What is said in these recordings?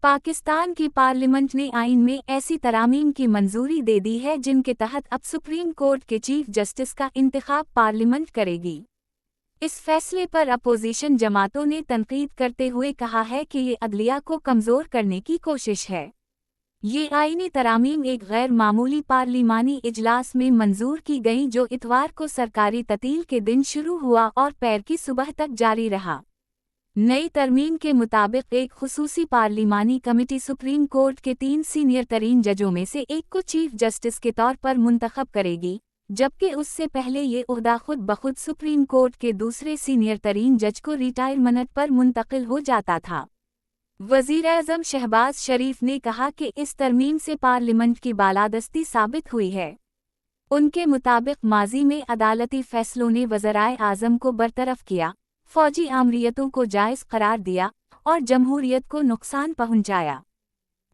पाकिस्तान की पार्लियामेंट ने आइन में ऐसी तरामीम की मंजूरी दे दी है जिनके तहत अब सुप्रीम कोर्ट के चीफ जस्टिस का इंतखाब पार्लियामेंट करेगी। इस फैसले पर अपोजिशन जमातों ने तनकीद करते हुए कहा है कि ये अदलिया को कमज़ोर करने की कोशिश है। ये आईनी तरामीम एक गैर मामूली पार्लिमानी इजलास में मंजूर की गई जो इतवार को सरकारी ततील के दिन शुरू हुआ और पैर की सुबह तक जारी रहा। नई तरमीम के मुताबिक एक खुसूसी पार्लिमानी कमेटी सुप्रीम कोर्ट के 3 सीनियर तरीन जजों में से एक को चीफ जस्टिस के तौर पर मुंतखब करेगी, जबकि उससे पहले ये ओहदा खुद बखुद सुप्रीम कोर्ट के दूसरे सीनियर तरीन जज को रिटायरमेंट पर मुंतकिल हो जाता था। वज़ीर-ए-आज़म शहबाज शरीफ ने कहा कि इस तरमीम से पार्लियामेंट की बालादस्ती साबित हुई है। उनके मुताबिक माजी में अदालती फैसलों ने वज़ीर-ए-आज़म को बरतरफ किया, फौजी आमरीयतों को जायज़ करार दिया और जमहूरियत को नुकसान पहुंचाया।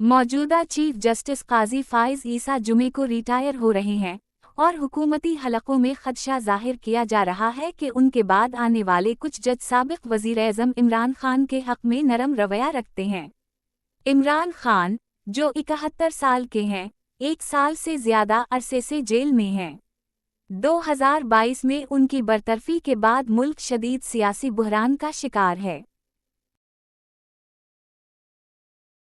मौजूदा चीफ जस्टिस काजी फाइज ईसा जुमे को रिटायर हो रहे हैं और हुकूमती हलकों में खदशा जाहिर किया जा रहा है कि उनके बाद आने वाले कुछ जज साबिक वज़ीर-ए-आज़म इमरान खान के हक़ में नरम रवैया रखते हैं। इमरान खान, जो 71 साल के हैं, 1 साल से ज़्यादा अरसे से जेल में हैं। 2022 में उनकी बरतरफी के बाद मुल्क शदीद सियासी बुहरान का शिकार है।